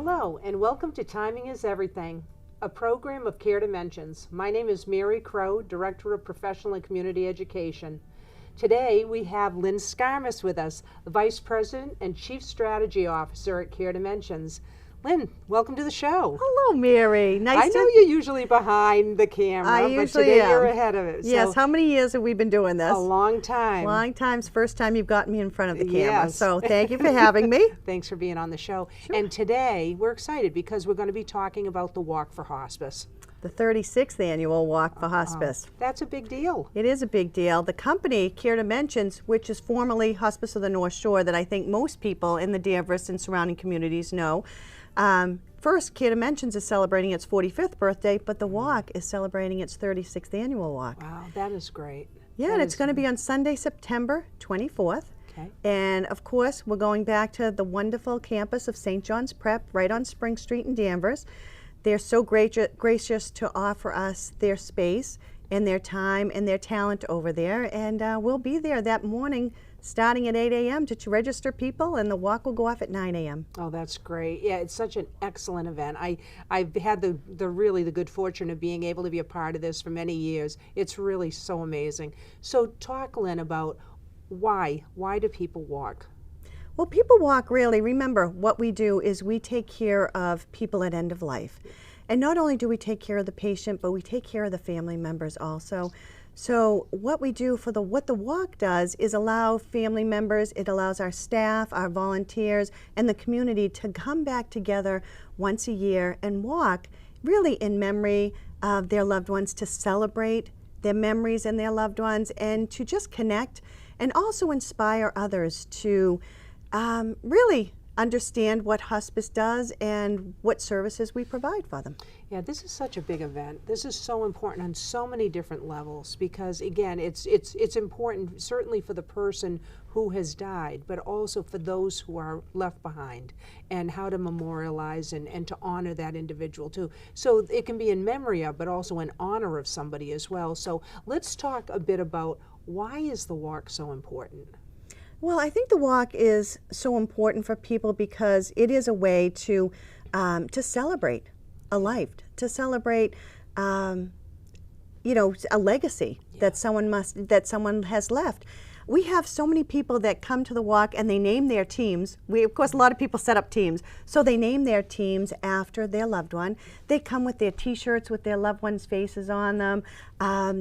Hello, and welcome to Timing is Everything, a program of Care Dimensions. My name is Mary Crowe, Director of Professional and Community Education. Today, we have Lynn Skarmeas with us, the Vice President and Chief Strategy Officer at Care Dimensions. Lynn, welcome to the show. Hello, Mary. I know you're usually behind the camera, but today you're ahead of it. Yes, how many years have we been doing this? A long time. Long time. It's the first time you've gotten me in front of the camera. Yes. So thank you for having me. Thanks for being on the show. Sure. And today, we're excited because we're going to be talking about the Walk for Hospice. The 36th annual Walk for Hospice. That's a big deal. It is a big deal. The company, Care Dimensions, which is formerly Hospice of the North Shore, that I think most people in the Danvers and surrounding communities know. First, Care Dimensions is celebrating its 45th birthday, but the Walk is celebrating its 36th annual walk. Wow, that is great. Yeah, and it's going to be on Sunday, September 24th. Okay. And of course, we're going back to the wonderful campus of St. John's Prep right on Spring Street in Danvers. They're so gracious to offer us their space and their time and their talent over there. And we'll be there that morning starting at 8 a.m. to register people, and the walk will go off at 9 a.m. Oh, that's great. Yeah, it's such an excellent event. I've had the really good fortune of being able to be a part of this for many years. It's really so amazing. So talk, Lynn, about why do people walk? Well, people walk really. Remember, what we do is we take care of people at end of life. And not only do we take care of the patient, but we take care of the family members also. So what we do for what the walk does is allow family members, it allows our staff, our volunteers, and the community to come back together once a year and walk really in memory of their loved ones, to celebrate their memories and their loved ones, and to just connect and also inspire others to really understand what hospice does and what services we provide for them. Yeah, this is such a big event. This is so important on so many different levels because, again, it's important certainly for the person who has died, but also for those who are left behind, and how to memorialize and to honor that individual too. So it can be in memory of, but also in honor of somebody as well. So let's talk a bit about why is the walk so important? Well, I think the walk is so important for people because it is a way to celebrate a life, to celebrate, a legacy that someone has left. We have so many people that come to the walk and they name their teams. Of course, a lot of people set up teams, so they name their teams after their loved one. They come with their T-shirts with their loved one's faces on them.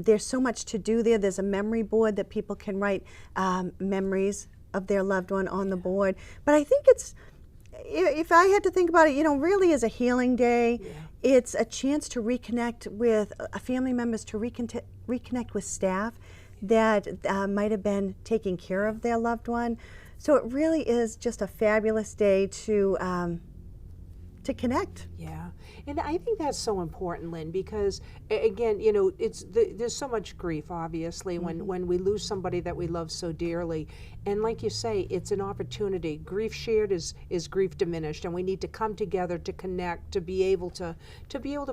There's so much to do there. There's a memory board that people can write memories of their loved one on the board. But I think if I had to think about it, really is a healing day. Yeah. It's a chance to reconnect with family members, to reconnect with staff that might have been taking care of their loved one. So it really is just a fabulous day to connect. Yeah, and I think that's so important, Lynn, because again, there's so much grief, obviously, when we lose somebody that we love so dearly, and like you say, it's an opportunity. Grief shared is grief diminished, and we need to come together to connect, to be able to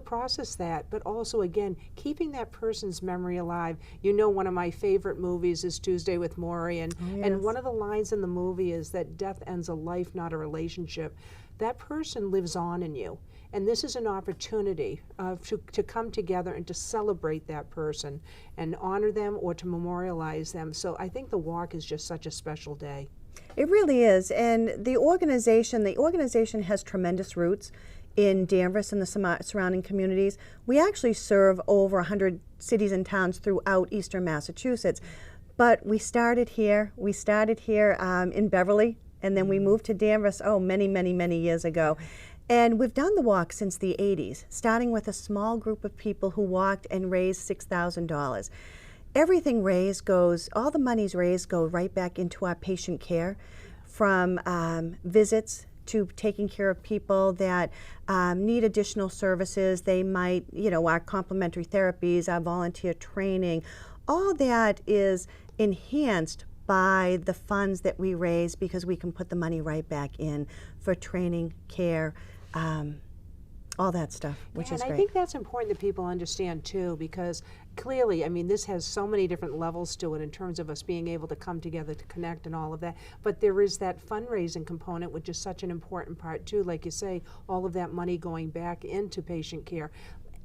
process that, but also again keeping that person's memory alive. One of my favorite movies is Tuesday with Morrie, and one of the lines in the movie is that death ends a life, not a relationship. That person lives on in you. And this is an opportunity to come together and to celebrate that person and honor them or to memorialize them. So I think the walk is just such a special day. It really is. And the organization has tremendous roots in Danvers and the surrounding communities. We actually serve over 100 cities and towns throughout eastern Massachusetts. But we started here. In Beverly, and then we moved to Danvers, many years ago. And we've done the walk since the 80s, starting with a small group of people who walked and raised $6,000. Everything raised all the monies raised go right back into our patient care, from visits to taking care of people that need additional services. They might, our complementary therapies, our volunteer training, all that is enhanced by the funds that we raise because we can put the money right back in for training, care, all that stuff, which is And great. I think that's important that people understand too, because clearly, I mean, this has so many different levels to it in terms of us being able to come together to connect and all of that. But there is that fundraising component, which is such an important part too. Like you say, all of that money going back into patient care.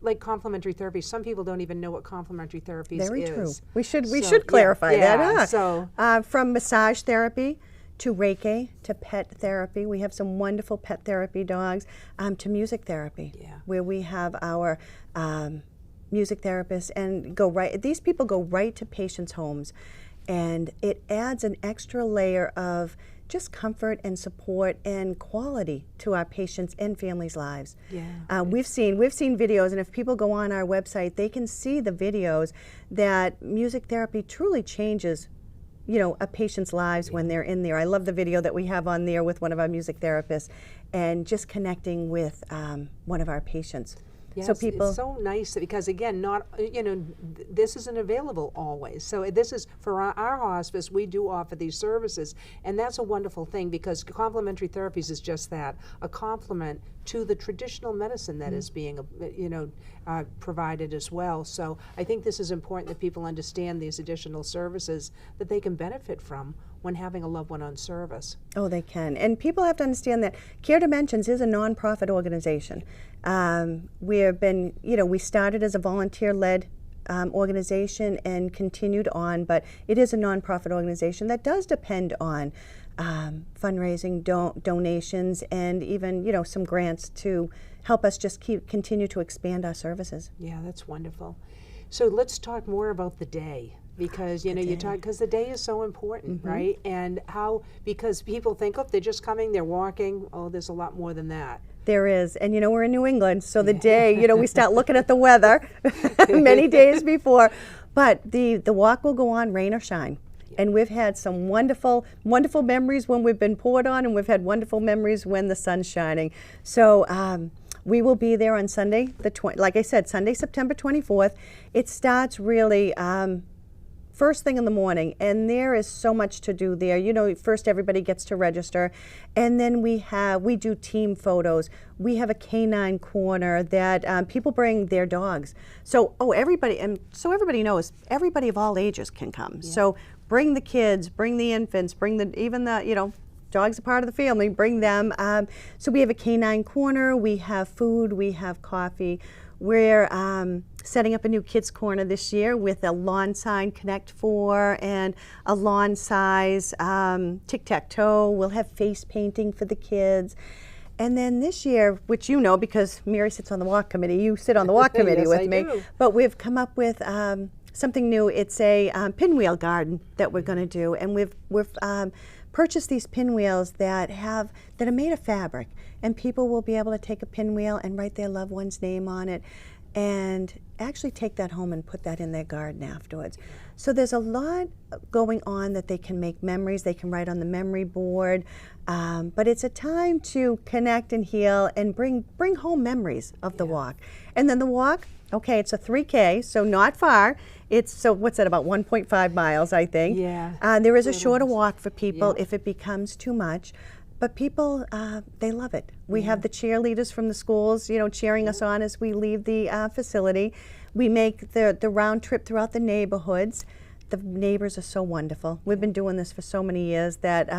Like complementary therapy, some people don't even know what complementary therapies Very is. true. We should So, clarify yeah, that. Huh? So From massage therapy to Reiki to pet therapy, we have some wonderful pet therapy dogs. To music therapy, Yeah. where we have our music therapists and go right. These people go right to patients' homes, and it adds an extra layer of just comfort and support and quality to our patients' and families' lives. Yeah, We've seen videos, and if people go on our website, they can see the videos that music therapy truly changes, you know, a patient's lives when they're in there. I love the video that we have on there with one of our music therapists, and just connecting with one of our patients. yes, So people, it's so nice because again, not this isn't available always. So this is for our hospice. We do offer these services, and that's a wonderful thing because complementary therapies is just that, a complement to the traditional medicine that is being provided as well. So I think this is important that people understand these additional services that they can benefit from when having a loved one on service. oh, they can. And people have to understand that Care Dimensions is a nonprofit organization. We have been, we started as a volunteer-led organization and continued on, but it is a nonprofit organization that does depend on fundraising, donations, and even, some grants to help us just continue to expand our services. Yeah, that's wonderful. So let's talk more about the day. Because because the day is so important, right? And because people think, oh, they're just coming, they're walking. Oh, there's a lot more than that. There is, and we're in New England, so the day, we start looking at the weather many days before. But the walk will go on, rain or shine. And we've had some wonderful, wonderful memories when we've been poured on, and we've had wonderful memories when the sun's shining. So we will be there on Sunday, like I said, Sunday, September 24th. It starts really first thing in the morning, and there is so much to do there. First everybody gets to register, and then we do team photos. We have a canine corner that people bring their dogs. So everybody knows, everybody of all ages can come. Yeah. So bring the kids, bring the infants, bring the dogs are part of the family, bring them. So we have a canine corner, we have food, we have coffee. We're setting up a new kids corner this year with a lawn sign Connect 4 and a lawn size tic-tac-toe. We'll have face painting for the kids. And then this year, which because Mary sits on the walk committee, you sit on the walk committee Yes, with I me. do. But we've come up with something new. It's a pinwheel garden that we're going to do, and we've purchased these pinwheels that are made of fabric, and people will be able to take a pinwheel and write their loved one's name on it and actually take that home and put that in their garden afterwards. So there's a lot going on that they can make memories, they can write on the memory board, but it's a time to connect and heal and bring home memories of the walk. And then the walk, okay, it's a 3K, so not far. What's that, about 1.5 miles, I think. Yeah. There is a shorter walk for people if it becomes too much. But people, they love it. We have the cheerleaders from the schools, cheering us on as we leave the facility. We make the round trip throughout the neighborhoods. The neighbors are so wonderful. We've been doing this for so many years that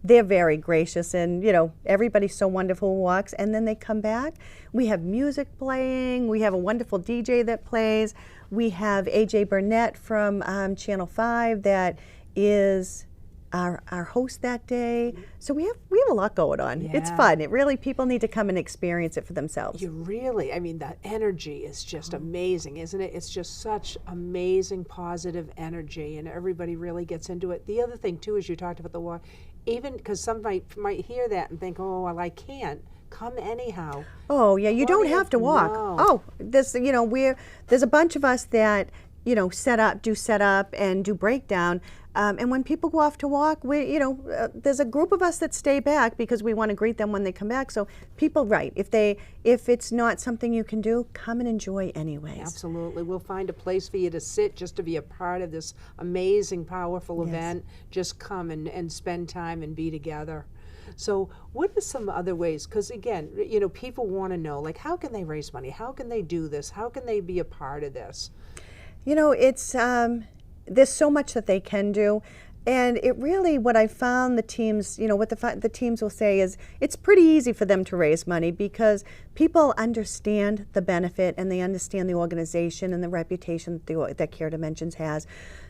they're very gracious, and everybody's so wonderful who walks. And then they come back. We have music playing. We have a wonderful DJ that plays. We have AJ Burnett from Channel 5 that is our host that day. So we have a lot going on. Yeah. It's fun. People need to come and experience it for themselves. The energy is just amazing, isn't it? It's just such amazing positive energy, and everybody really gets into it. The other thing too is you talked about the walk, even because some might hear that and think, oh, well, I can't. Come anyhow. Oh yeah, you don't have to walk. No. Oh, there's a bunch of us that set up and do breakdown. And when people go off to walk, there's a group of us that stay back because we want to greet them when they come back. So people, right, if it's not something you can do, come and enjoy anyways. Absolutely. We'll find a place for you to sit, just to be a part of this amazing, powerful event. Just come and spend time and be together. So what are some other ways? Because again, people want to know, like, how can they raise money? How can they do this? How can they be a part of this? It's there's so much that they can do. And it really, what I found the teams, what the teams will say is it's pretty easy for them to raise money because people understand the benefit and they understand the organization and the reputation that Care Dimensions has.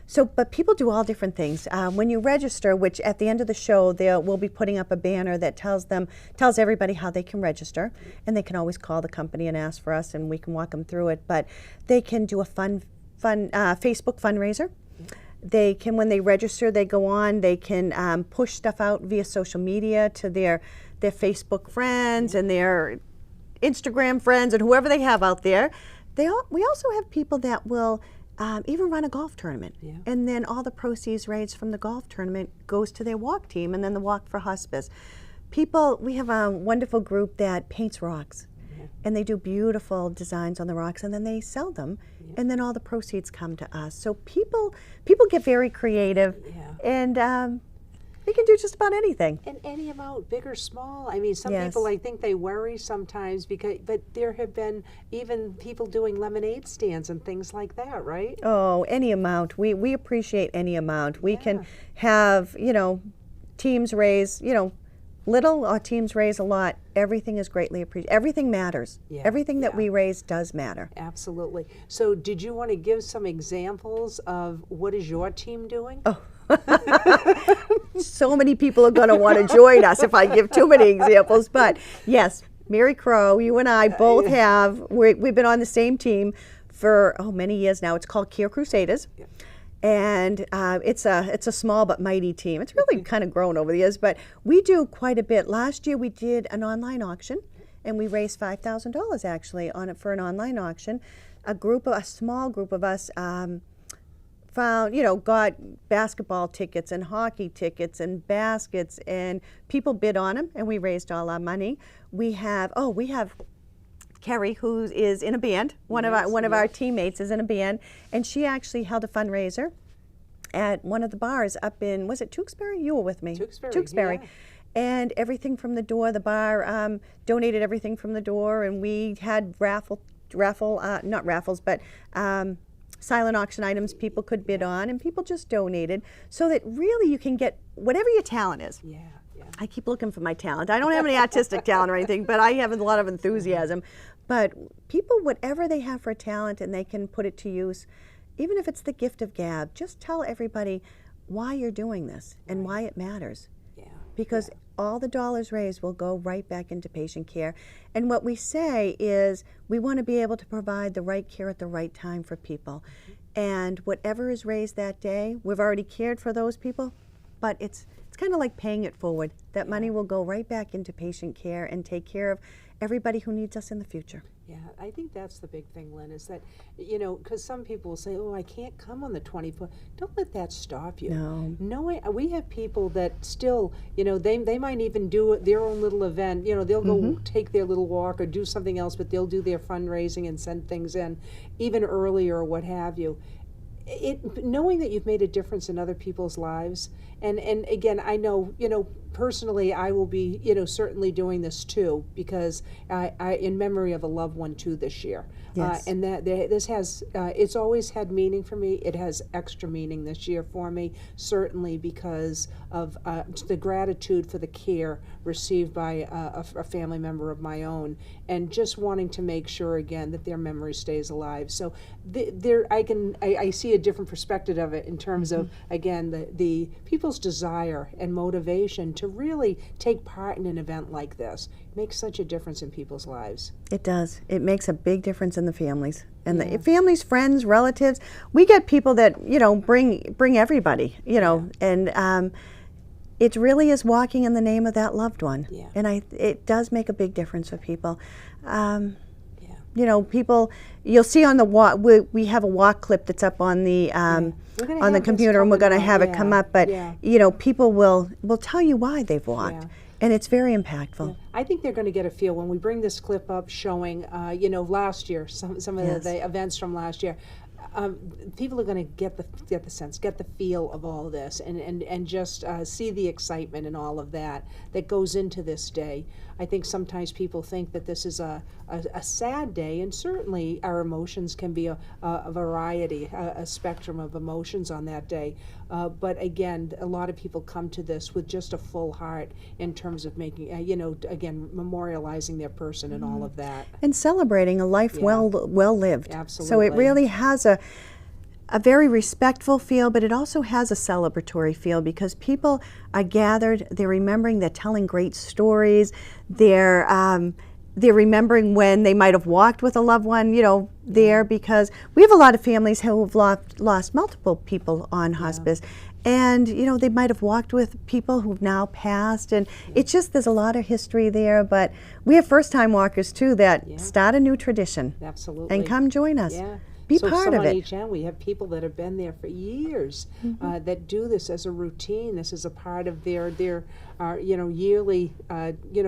So, but people do all different things. When you register, which at the end of the show, we'll be putting up a banner that tells everybody how they can register, and they can always call the company and ask for us, and we can walk them through it. But they can do a fun Facebook fundraiser. They can, when they register, they go on, they can push stuff out via social media to their Facebook friends and their Instagram friends and whoever they have out there. We also have people that will even run a golf tournament. Yeah. And then all the proceeds raised from the golf tournament goes to their walk team and then the Walk for Hospice. We have a wonderful group that paints rocks. And they do beautiful designs on the rocks, and then they sell them, and then all the proceeds come to us. So people get very creative, and they can do just about anything. And any amount, big or small. I mean, some people, I think they worry sometimes but there have been even people doing lemonade stands and things like that, right? Oh, any amount. We appreciate any amount. We can have teams raise little or teams raise a lot. Everything is greatly appreciated. Everything matters. Yeah. Everything that we raise does matter. Absolutely. So did you want to give some examples of what is your team doing? Oh. So many people are going to want to join us if I give too many examples. But yes, Mary Crowe, you and I both we've been on the same team for many years now. It's called Care Crusaders. Yeah. And it's a small but mighty team. It's really kind of grown over the years, but we do quite a bit. Last year we did an online auction, and we raised $5,000 actually for an online auction. A small group of us got basketball tickets and hockey tickets and baskets, and people bid on them, and we raised all our money. We have Kerry, who is in a band, one of our teammates is in a band, and she actually held a fundraiser at one of the bars up in, was it Tewksbury? You were with me. Tewksbury. Yeah. And everything from the door, the bar donated everything from the door, and we had not raffles, but silent auction items people could bid on, and people just donated, so that really you can get whatever your talent is. Yeah. I keep looking for my talent. I don't have any artistic talent or anything, but I have a lot of enthusiasm. But people, whatever they have for a talent, and they can put it to use, even if it's the gift of gab, just tell everybody why you're doing this and why it matters. Yeah. Because all the dollars raised will go right back into patient care. And what we say is we want to be able to provide the right care at the right time for people. And whatever is raised that day, we've already cared for those people, but it's kind of like paying it forward. That money will go right back into patient care and take care of everybody who needs us in the future. Yeah, I think that's the big thing, Lynn, is that, because some people will say, I can't come on the 24th. Don't let that stop you. No, we have people that still, they might even do their own little event. They'll go take their little walk or do something else, but they'll do their fundraising and send things in even earlier or what have you. Knowing that you've made a difference in other people's lives, and again, I know, personally, I will be, certainly doing this too, because I in memory of a loved one too this year. Yes. And this has, it's always had meaning for me. It has extra meaning this year for me, certainly because of the gratitude for the care received by a family member of my own, and just wanting to make sure again that their memory stays alive. So I see a different perspective of it in terms of, again, the people's desire and motivation to really take part in an event like this. It makes such a difference in people's lives. It does. It makes a big difference in the families. And the families, friends, relatives. We get people that, bring everybody, and it really is walking in the name of that loved one. Yeah. And it does make a big difference for people. People, you'll see on the walk, we have a walk clip that's up on the computer, and we're going to have it come up, but people will tell you why they've walked. Yeah. And it's very impactful. Yeah. I think they're going to get a feel when we bring this clip up showing, last year, some of the events from last year. people are going to get the sense, get the feel of all of this, and just see the excitement and all of that goes into this day. I think sometimes people think that this is a sad day, and certainly our emotions can be a variety, a spectrum of emotions on that day. But again, a lot of people come to this with just a full heart in terms of making, again, memorializing their person and all of that. And celebrating a life well lived. Absolutely. So it really has a very respectful feel, but it also has a celebratory feel because people are gathered, they're remembering, they're telling great stories, they're remembering when they might have walked with a loved one, there, because we have a lot of families who have lost multiple people on hospice. And, they might have walked with people who've now passed. And it's just, there's a lot of history there. But we have first-time walkers, too, that start a new tradition. Absolutely. And come join us. Yeah. Be part of it. On each end, we have people that have been there for years that do this as a routine. This is a part of their yearly,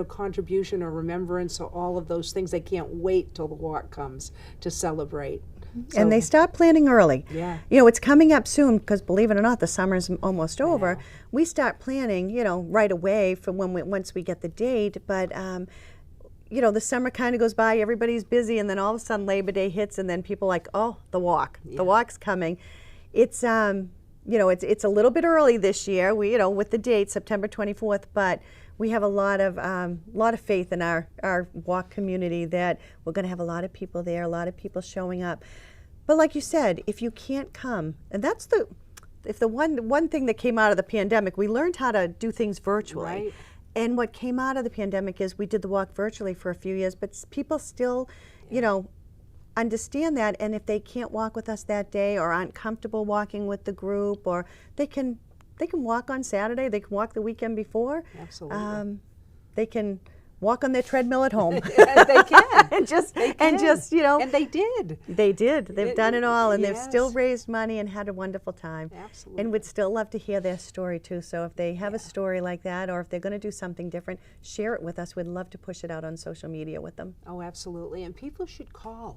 contribution or remembrance or all of those things. They can't wait till the walk comes to celebrate. So, and they start planning early. Yeah. It's coming up soon because, believe it or not, the summer's almost over. We start planning, right away for once we get the date. But the summer kind of goes by, everybody's busy, and then all of a sudden Labor Day hits, and then people are like, oh, the walk. The walk's coming. It's it's a little bit early this year. We with the date September 24th, but we have a lot of faith in our walk community that we're going to have a lot of people there, a lot of people showing up. But like you said, if you can't come, and that's the one thing that came out of the pandemic, we learned how to do things virtually. Right. And what came out of the pandemic is we did the walk virtually for a few years, but people still, understand that. And if they can't walk with us that day or aren't comfortable walking with the group, or they can walk on Saturday, they can walk the weekend before. Absolutely. They can walk on their treadmill at home. They can. And just And they did. They did. They've done it all, and they've Yes. still raised money and had a wonderful time. Absolutely. And would still love to hear their story too. So if they have a story like that, or if they're going to do something different, share it with us. We'd love to push it out on social media with them. Oh, absolutely. And people should call.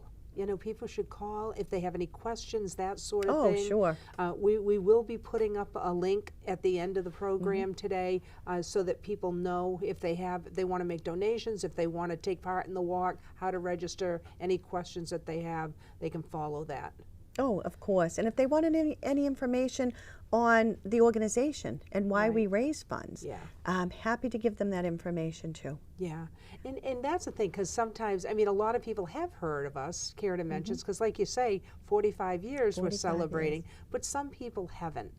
People should call if they have any questions, that sort of thing. Oh, sure. We will be putting up a link at the end of the program today so that people know if they want to make donations, if they want to take part in the walk, how to register, any questions that they have, they can follow that. Oh, of course. And if they wanted any information on the organization and why we raise funds, I'm happy to give them that information too. Yeah, and that's the thing, because sometimes, a lot of people have heard of us, Care Dimensions, because like you say, 45 years we're celebrating, but some people haven't.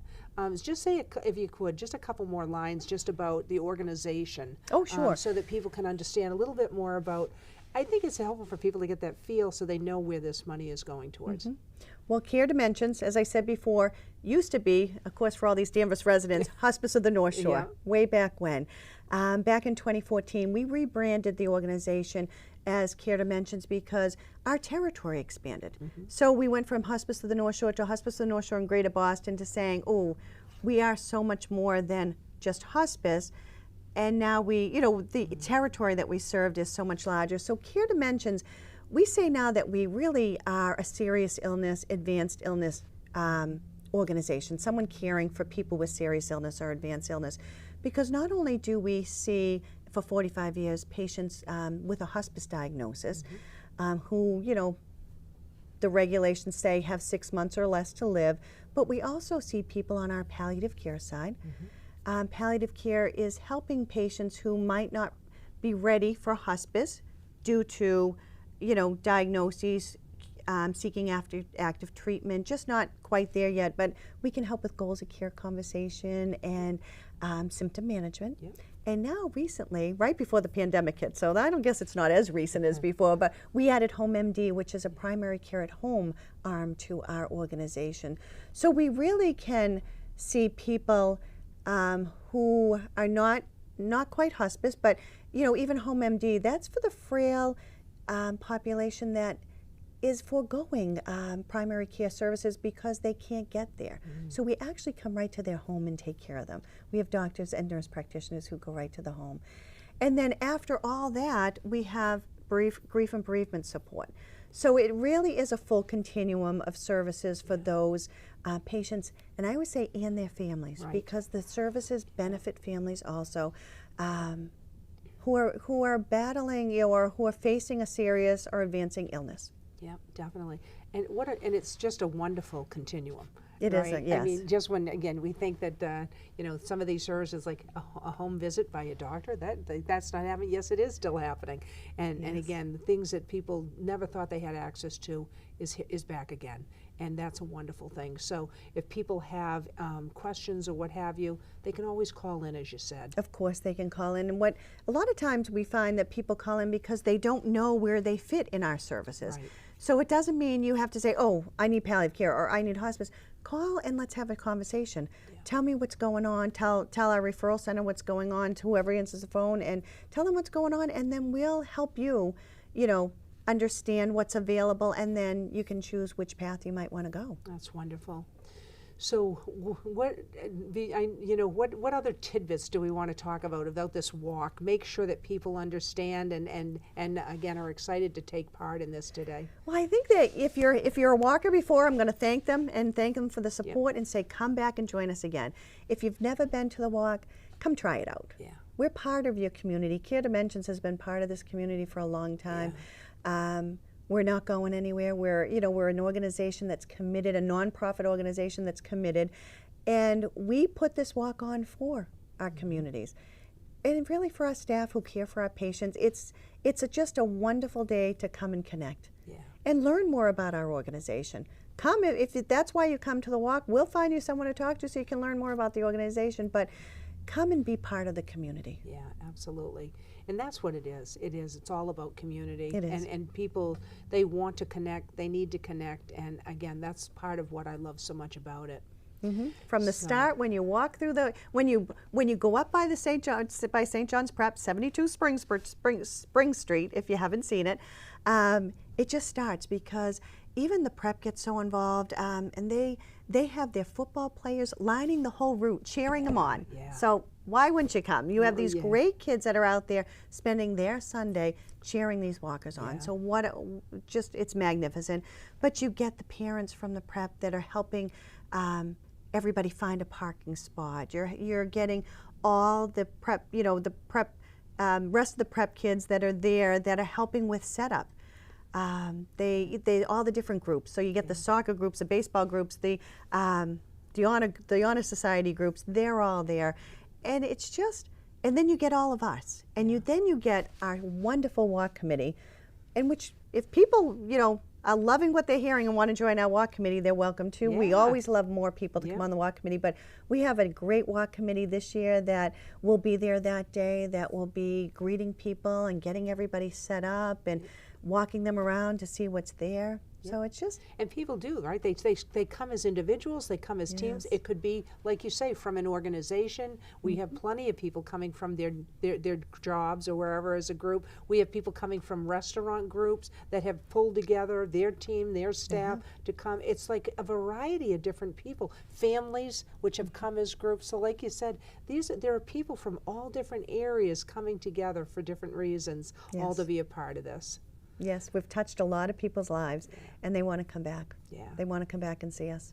Just say, if you could, just a couple more lines just about the organization. Oh, sure. So that people can understand a little bit more about, I think it's helpful for people to get that feel so they know where this money is going towards. Well, Care Dimensions, as I said before, used to be, of course, for all these Danvers residents, Hospice of the North Shore, way back when. Back in 2014, we rebranded the organization as Care Dimensions because our territory expanded. So we went from Hospice of the North Shore to Hospice of the North Shore in Greater Boston to saying, oh, we are so much more than just hospice. And now the territory that we served is so much larger. So Care Dimensions, we say now that we really are a serious illness, advanced illness organization, someone caring for people with serious illness or advanced illness. Because not only do we see, for 45 years, patients with a hospice diagnosis who, the regulations say have 6 months or less to live, but we also see people on our palliative care side. Palliative care is helping patients who might not be ready for hospice due to, diagnoses, seeking active treatment, just not quite there yet, but we can help with goals of care conversation and symptom management. And now recently, right before the pandemic hit, so I don't guess it's not as recent as before, but we added Home MD, which is a primary care at home arm to our organization. So we really can see people who are not quite hospice, but even Home MD, that's for the frail population that is foregoing primary care services because they can't get there. So we actually come right to their home and take care of them. We have doctors and nurse practitioners who go right to the home. And then after all that, we have grief and bereavement support. So it really is a full continuum of services for those patients, and I would say and their families, Right. because the services benefit families also, who are battling, you know, or who are facing a serious or advancing illness. Yeah, definitely. And and it's just a wonderful continuum. It is, right? yes. I mean, just when again we think that you know, some of these services like a home visit by a doctor, that's not happening. Yes, it is still happening. And again, the things that people never thought they had access to is back again, and that's a wonderful thing. So if people have questions or what have you, they can always call in, as you said. Of course they can call in, and what a lot of times we find that people call in because they don't know where they fit in our services. Right. So it doesn't mean you have to say, oh, I need palliative care or I need hospice. Call and let's have a conversation. Yeah. Tell me what's going on. Tell our referral center what's going on, to whoever answers the phone, and tell them what's going on, and then we'll help you, you know, understand what's available, and then you can choose which path you might want to go. That's wonderful. So what other tidbits do we want to talk about this walk? Make sure that people understand and again are excited to take part in this today. Well, I think that if you're a walker before, I'm going to thank them for the support, and say come back and join us again. If you've never been to the walk, come try it out. Yeah. We're part of your community. Care Dimensions has been part of this community for a long time. Yeah. We're not going anywhere. We're an organization that's committed, a nonprofit organization that's committed, and we put this walk on for our communities, and really for our staff who care for our patients. It's just a wonderful day to come and connect, and learn more about our organization. Come if that's why you come to the walk. We'll find you someone to talk to so you can learn more about the organization, but come and be part of the community. Yeah, absolutely. And that's what it is. It's all about community. It is. And people, they want to connect, they need to connect, and again, that's part of what I love so much about it. Mm-hmm. From the start, when you walk through when you go up by the St. John's Prep, 72 Spring Street, if you haven't seen it, it just starts, because even the prep gets so involved, and they have their football players lining the whole route, cheering them on. Yeah. So why wouldn't you come? You have these great kids that are out there spending their Sunday cheering these walkers on. So it's magnificent. But you get the parents from the prep that are helping everybody find a parking spot. You're getting all the prep, rest of the prep kids that are there that are helping with setup. They all the different groups. So you get the soccer groups, the baseball groups, the honor society groups. Are all there, and it's just. And then you get all of us, and then you get our wonderful walk committee, in which if people are loving what they're hearing and want to join our walk committee, they're welcome to. We always love more people to come on the walk committee, but we have a great walk committee this year that will be there that day, that will be greeting people and getting everybody set up and walking them around to see what's there. So it's just... And people do, right? They come as individuals, they come as teams. It could be, like you say, from an organization. We have plenty of people coming from their jobs or wherever as a group. We have people coming from restaurant groups that have pulled together their team, their staff to come. It's like a variety of different people. Families which have come as groups. So like you said, there are people from all different areas coming together for different reasons, all to be a part of this. Yes, we've touched a lot of people's lives, and they want to come back. Yeah. They want to come back and see us.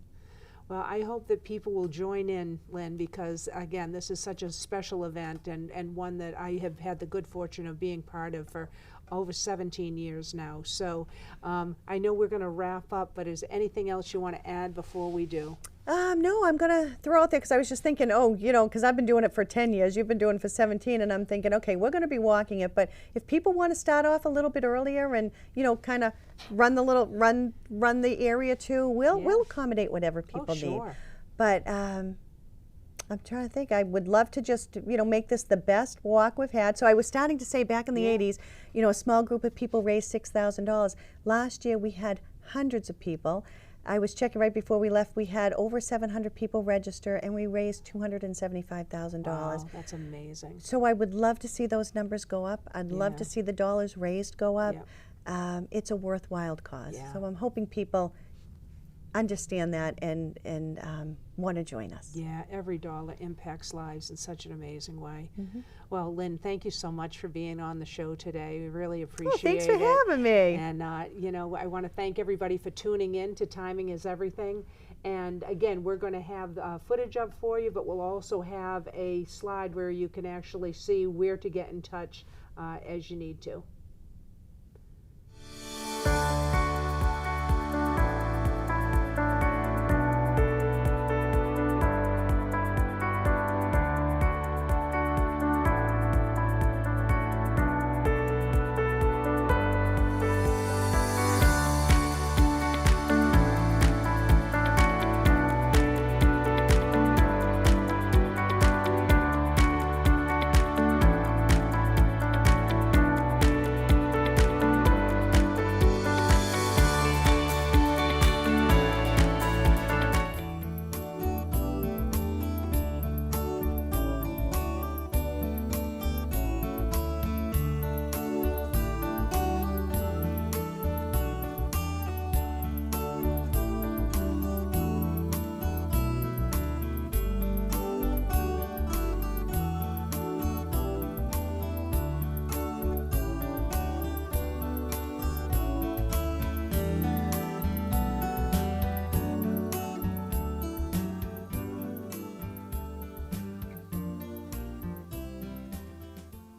Well, I hope that people will join in, Lynn, because, again, this is such a special event and one that I have had the good fortune of being part of for over 17 years now. So I know we're going to wrap up, but is there anything else you want to add before we do? No, I'm going to throw out there, because I was just thinking, because I've been doing it for 10 years, you've been doing it for 17, and I'm thinking, okay, we're going to be walking it, but if people want to start off a little bit earlier and, kind of run the area too, we'll accommodate whatever people need. But I'm trying to think. I would love to just, make this the best walk we've had. So I was starting to say back in the 80s, a small group of people raised $6,000. Last year we had hundreds of people. I was checking right before we left. We had over 700 people register, and we raised $275,000. Wow, that's amazing. So I would love to see those numbers go up. I'd love to see the dollars raised go up. It's a worthwhile cause. So I'm hoping people understand that and want to join us. Yeah, every dollar impacts lives in such an amazing way. Well, Lynn, thank you so much for being on the show today. We really appreciate it. Thanks for having me. And, you know, I want to thank everybody for tuning in to Timing is Everything. And again, we're going to have footage up for you, but we'll also have a slide where you can actually see where to get in touch as you need to.